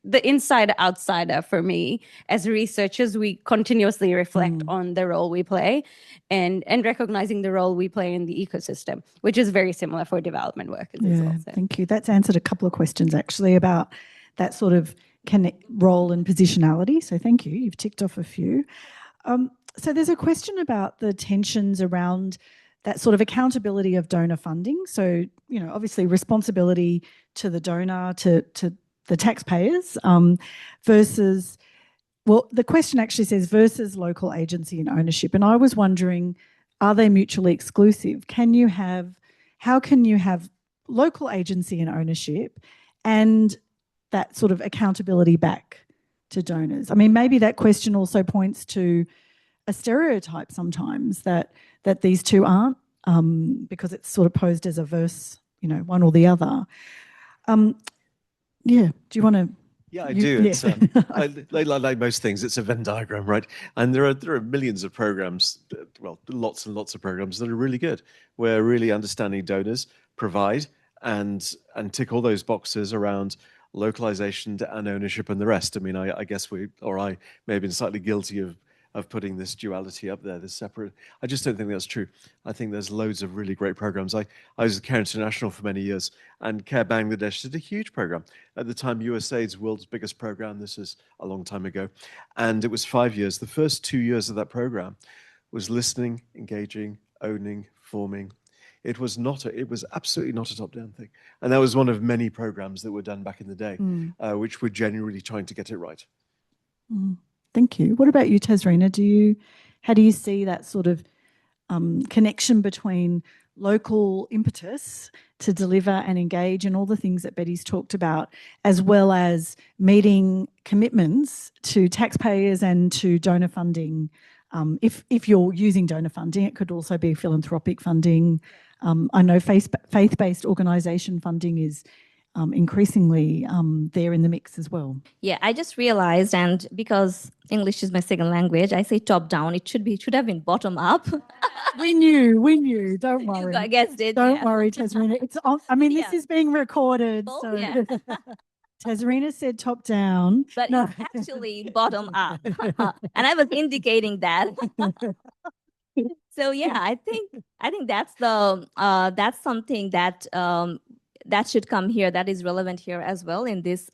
the insider-outsider for me. As researchers, we continuously reflect on the role we play and recognizing the role we play in the ecosystem, which is very similar for development workers as well. So. Thank you. That's answered a couple of questions actually about that sort of role and positionality. So thank you. You've ticked off a few. So there's a question about the tensions around that sort of accountability of donor funding. So, obviously responsibility to the donor, to the taxpayers versus, well, the question actually says versus local agency and ownership. And I was wondering, are they mutually exclusive? How can you have local agency and ownership and that sort of accountability back to donors? I mean, maybe that question also points to a stereotype sometimes that these two aren't, because it's sort of posed as a verse, one or the other. Do you want to? Yeah, I do. It's, like most things, it's a Venn diagram, right? And there are millions of programs, lots and lots of programs that are really good, where really understanding donors provide and tick all those boxes around localization and ownership and the rest. I mean, I guess I may have been slightly guilty of putting this duality up there, this separate. I just don't think that's true. I think there's loads of really great programs. I was at Care International for many years, and Care Bangladesh did a huge program. At the time, USAID's world's biggest program. This is a long time ago. And it was 5 years. The first 2 years of that program was listening, engaging, owning, forming. It was absolutely not a top-down thing. And that was one of many programs that were done back in the day, which were genuinely trying to get it right. Thank you. What about you, Tazrina? How do you see that sort of connection between local impetus to deliver and engage in all the things that Betty's talked about, as well as meeting commitments to taxpayers and to donor funding? If you're using donor funding, it could also be philanthropic funding. I know faith-based organisation funding is increasingly there in the mix as well. Yeah, I just realized, and because English is my second language, I say top down. It should have been bottom up. We knew. Don't worry. I guessed it. Don't worry, Tazrina. It's on. I mean, this is being recorded. So Tazrina said top down, but it's actually bottom up, and I was indicating that. So yeah, I think that's something that that should come here, that is relevant here as well in this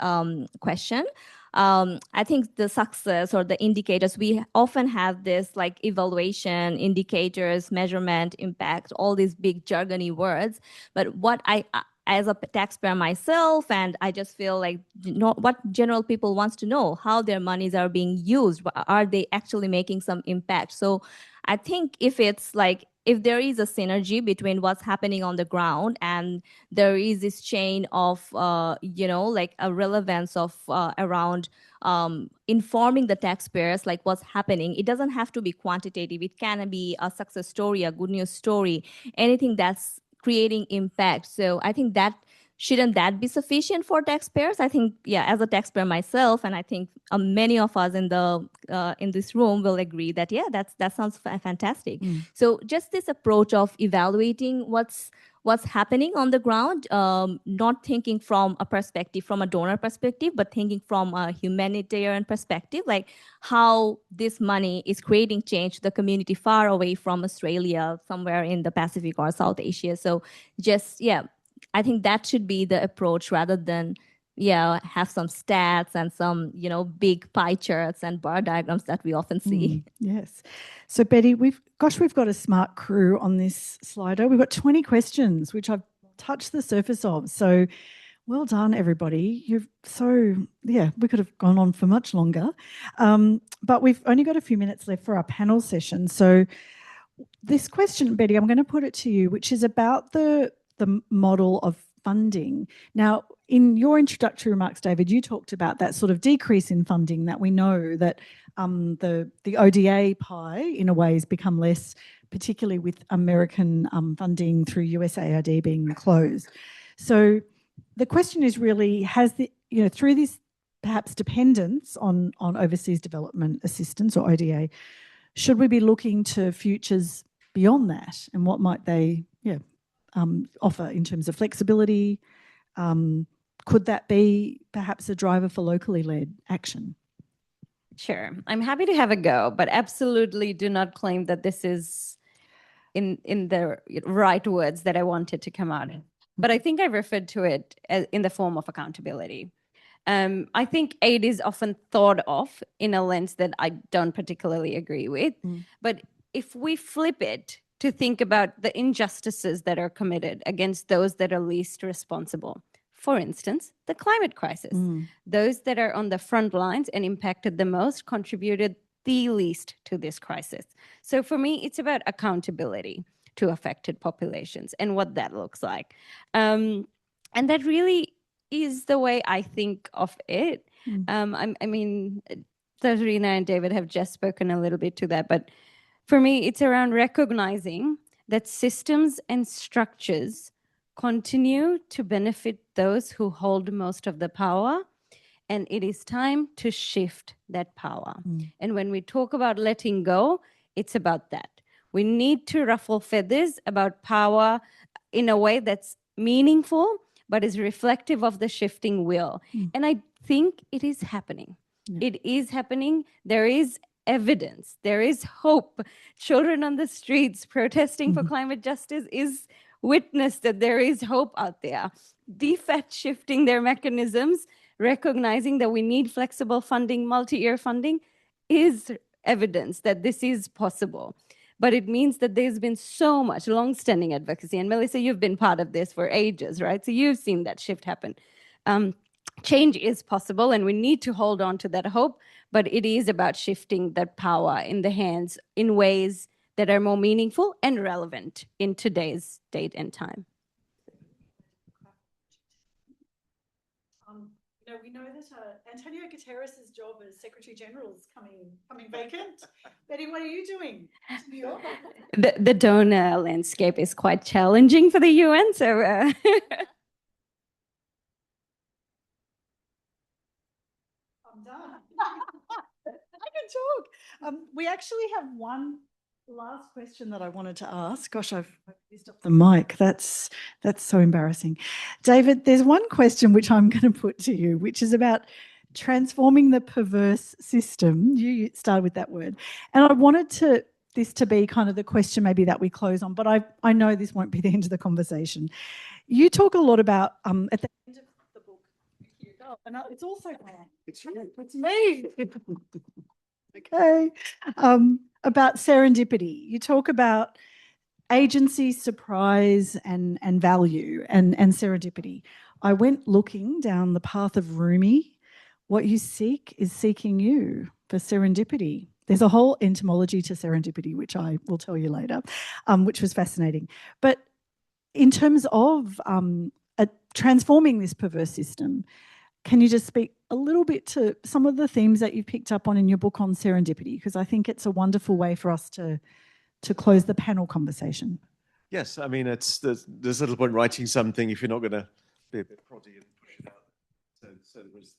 question. I think the success or the indicators, we often have this like evaluation, indicators, measurement, impact, all these big jargony words. But what I as a taxpayer myself, and I just feel like what general people wants to know, how their monies are being used. Are they actually making some impact? So I think if it's like, if there is a synergy between what's happening on the ground and there is this chain of, like a relevance of around informing the taxpayers, like what's happening. It doesn't have to be quantitative. It can be a success story, a good news story, anything that's creating impact. So I think that shouldn't that be sufficient for taxpayers? I think, yeah, as a taxpayer myself, and I think many of us in this room will agree that, yeah, that sounds fantastic. So just this approach of evaluating what's happening on the ground, not thinking from a perspective, from a donor perspective, but thinking from a humanitarian perspective, like how this money is creating change to the community far away from Australia, somewhere in the Pacific or South Asia. So just, yeah, I think that should be the approach rather than, have some stats and some, big pie charts and bar diagrams that we often see. Yes. So Betty, we've got a smart crew on this Slido. We've got 20 questions, which I've touched the surface of. So well done, everybody. We could have gone on for much longer. But we've only got a few minutes left for our panel session. So this question, Betty, I'm going to put it to you, which is about the model of funding. Now, in your introductory remarks, David, you talked about that sort of decrease in funding, that we know that the ODA pie, in a way, has become less, particularly with American funding through USAID being closed. So the question is really, through this perhaps dependence on overseas development assistance or ODA, should we be looking to futures beyond that, and what might they offer in terms of flexibility? Could that be perhaps a driver for locally led action? Sure. I'm happy to have a go, but absolutely do not claim that this is in the right words that I wanted to come out in. But I think I referred to it in the form of accountability. I think aid is often thought of in a lens that I don't particularly agree with. But if we flip it to think about the injustices that are committed against those that are least responsible, for instance, the climate crisis, those that are on the front lines and impacted the most contributed the least to this crisis. So for me, it's about accountability to affected populations and what that looks like. And that really is the way I think of it. I mean, Tarina and David have just spoken a little bit to that, but for me, it's around recognizing that systems and structures continue to benefit those who hold most of the power, and it is time to shift that power. And when we talk about letting go, it's about that. We need to ruffle feathers about power in a way that's meaningful, but is reflective of the shifting will. And I think it is happening. It is happening. There is evidence. There is hope. Children on the streets protesting for climate justice is witness that there is hope out there. DFAT shifting their mechanisms, recognizing that we need flexible funding, multi-year funding, is evidence that this is possible. But it means that there's been so much long-standing advocacy. And Melissa, you've been part of this for ages, right? So you've seen that shift happen. Change is possible, and we need to hold on to that hope, but it is about shifting that power in the hands in ways that are more meaningful and relevant in today's date and time. We know that Antonio Guterres' job as Secretary General is coming vacant. Betty, what are you doing to New York? The donor landscape is quite challenging for the UN, so... I'm done. I can talk. We actually have one last question that I wanted to ask. Gosh, I've used up the mic. That's so embarrassing. David, there's one question which I'm going to put to you, which is about transforming the perverse system. You started with that word. And I wanted this to be kind of the question maybe that we close on, but I know this won't be the end of the conversation. You talk a lot about, at the end of the book, and it's also it's me. Okay. About serendipity. You talk about agency, surprise, and value and serendipity. I went looking down the path of Rumi. What you seek is seeking you for serendipity. There's a whole entomology to serendipity, which I will tell you later, which was fascinating. But in terms of transforming this perverse system, can you just speak a little bit to some of the themes that you've picked up on in your book on serendipity? Because I think it's a wonderful way for us to close the panel conversation. Yes, I mean, there's little point writing something if you're not going to be a bit proddy and push it out. So there was...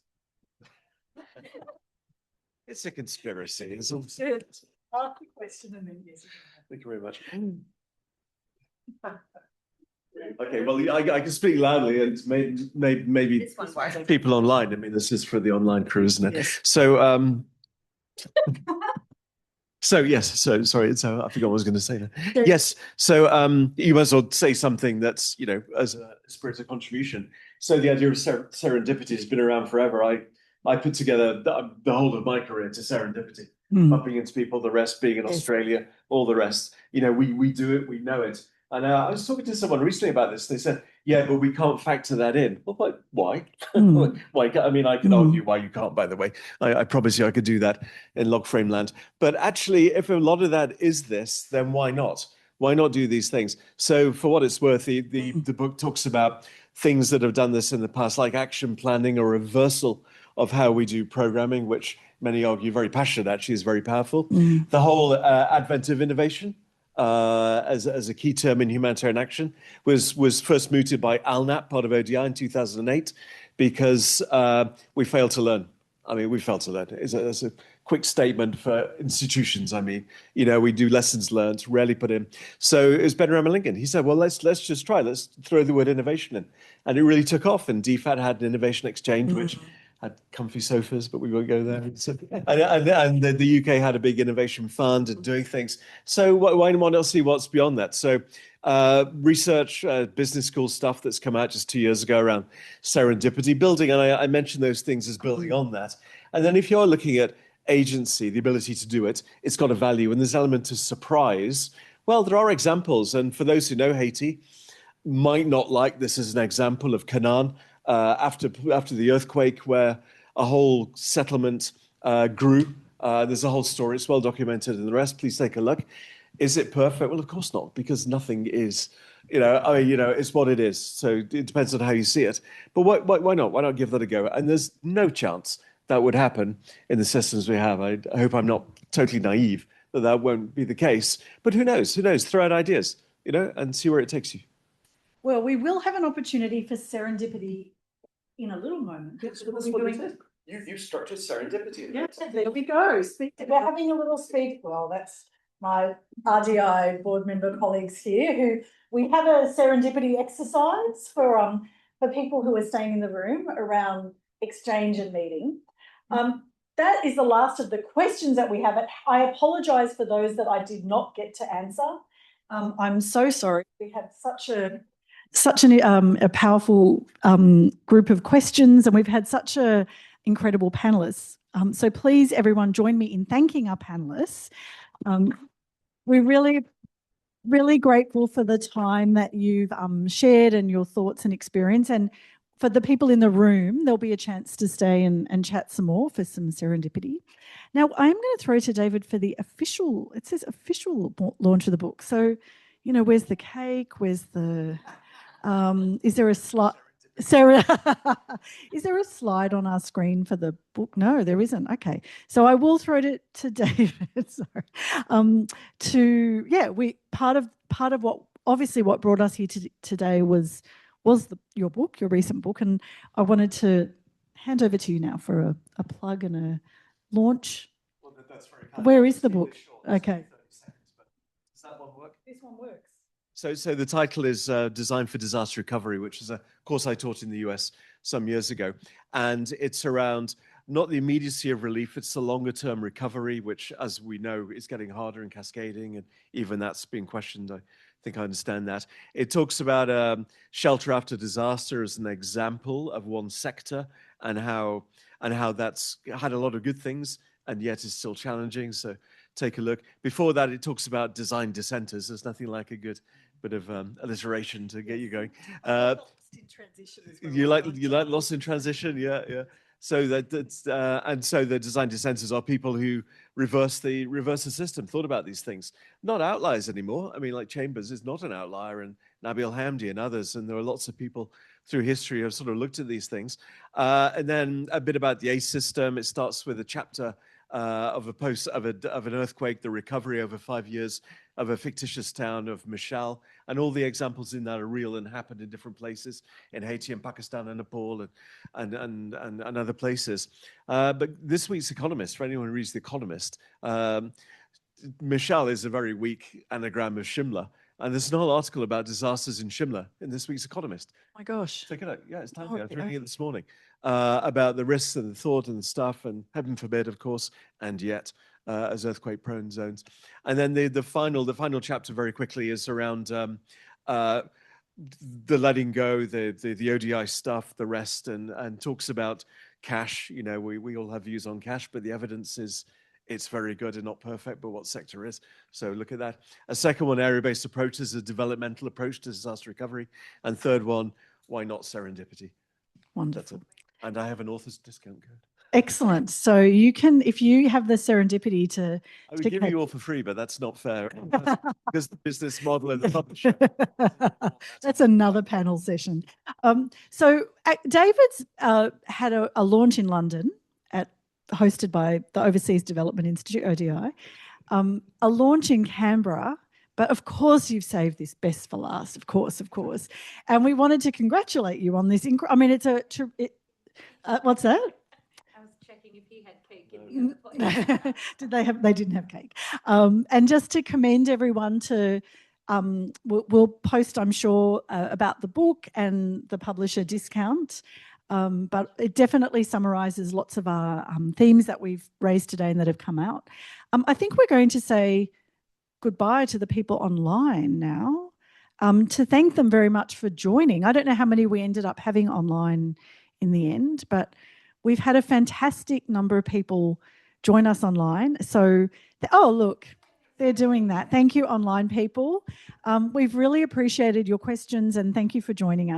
It's a conspiracy. It's all... Ask the question and then yes. Thank you very much. Okay, well, I can speak loudly, and maybe people online. I mean, this is for the online crew, isn't it? Yes. So, yes. So sorry. So I forgot what I was going to say there. Yes. So you might as well say something that's, you know, as a spirit of contribution. So the idea of serendipity has been around forever. I put together the whole of my career to serendipity, bumping into people, the rest being in Australia, all the rest. You know, we do it, we know it. And I was talking to someone recently about this. They said, yeah, but we can't factor that in. Well, but why? Why? I mean, I can argue why you can't, by the way. I promise you I could do that in log frame land. But actually, if a lot of that is this, then why not? Why not do these things? So for what it's worth, the book talks about things that have done this in the past, like action planning or reversal of how we do programming, which many argue very passionate, actually is very powerful. The whole advent of innovation, as a key term in humanitarian action, was first mooted by ALNAP, part of ODI, in 2008, because we failed to learn. I mean, we failed to learn. It's a quick statement for institutions. I mean, you know, we do lessons learned, rarely put in. So it was Ben Lincoln. He said, well, let's just try. Let's throw the word innovation in. And it really took off. And DFAT had an innovation exchange, which had comfy sofas, but we won't go there. So, and the UK had a big innovation fund and doing things. So why not see what's beyond that? So research, business school stuff that's come out just 2 years ago around serendipity building. And I mentioned those things as building on that. And then if you're looking at agency, the ability to do it, it's got a value. And there's an element of surprise. Well, there are examples. And for those who know Haiti, might not like this as an example of Canaan. After the earthquake, where a whole settlement grew. There's a whole story. It's well documented in the rest. Please take a look. Is it perfect? Well, of course not, because nothing is. You know, I mean, you know, it's what it is. So it depends on how you see it. But why not? Why not give that a go? And there's no chance that would happen in the systems we have. I hope I'm not totally naive that won't be the case. But who knows? Who knows? Throw out ideas, you know, and see where it takes you. Well, we will have an opportunity for serendipity in a little moment. You started serendipity. Yeah, there we go. We're having a little speak. Well, that's my RDI board member colleagues here who we have a serendipity exercise for people who are staying in the room around exchange and meeting. That is the last of the questions that we have. I apologise for those that I did not get to answer. I'm so sorry. We had such a powerful group of questions, and we've had such a incredible panelists. So please, everyone, join me in thanking our panelists. We're really grateful for the time that you've shared and your thoughts and experience. And for the people in the room, there'll be a chance to stay and chat some more for some serendipity. Now, I'm going to throw to David for the official, it says official launch of the book. So, you know, where's the cake? Where's the... is there a slide? Sarah, is there a slide on our screen for the book? No, there isn't. Okay, so I will throw it to David. Sorry. Part of what obviously what brought us here today was your book, your recent book, and I wanted to hand over to you now for a plug and a launch. Well, that's very Where is the book? Okay. Does that one work? This one works. So the title is Design for Disaster Recovery, which is a course I taught in the US some years ago. And it's around not the immediacy of relief, it's the longer term recovery, which, as we know, is getting harder and cascading. And even that's being questioned. I think I understand that. It talks about shelter after disaster as an example of one sector and how that's had a lot of good things and yet is still challenging. So take a look. Before that, it talks about design dissenters. There's nothing like a good bit of alliteration to get you going. Lost in transition. You like Lost in Transition? Yeah. So and so the design dissenters are people who reverse the system, thought about these things, not outliers anymore. I mean, like Chambers is not an outlier, and Nabil Hamdi and others, and there are lots of people through history who have sort of looked at these things. And then a bit about the ACE system. It starts with a chapter of an earthquake, the recovery over 5 years of a fictitious town of Mishal, and all the examples in that are real and happened in different places in Haiti and Pakistan and Nepal and other places. But this week's Economist, for anyone who reads The Economist, Mishal is a very weak anagram of Shimla. And there's an whole article about disasters in Shimla in this week's Economist. Oh my gosh. Check it out. Yeah, it's time. I was reading it this morning about the risks and the thought and the stuff, and heaven forbid, of course, and yet as earthquake-prone zones. And then the final chapter very quickly is around the letting go, the ODI stuff, the rest, and talks about cash. You know, we all have views on cash, but the evidence is it's very good and not perfect, but what sector is. So look at that. A second one, area-based approach, is a developmental approach to disaster recovery. And third one, why not serendipity? Wonderful. And I have an author's discount code. Excellent. So you can, if you have the serendipity to... I would give you all for free, but that's not fair. Because the business model of the publisher. That's another panel session. So David's had a launch in London hosted by the Overseas Development Institute, ODI, a launch in Canberra, but of course you've saved this best for last, of course. And we wanted to congratulate you on this. I mean, it's what's that? I was checking if he had cake in the other place. They didn't have cake. And just to commend everyone to, we'll post, I'm sure, about the book and the publisher discount. But it definitely summarises lots of our themes that we've raised today and that have come out. I think we're going to say goodbye to the people online now, to thank them very much for joining. I don't know how many we ended up having online in the end, but we've had a fantastic number of people join us online. So, oh, look, they're doing that. Thank you, online people. We've really appreciated your questions and thank you for joining us.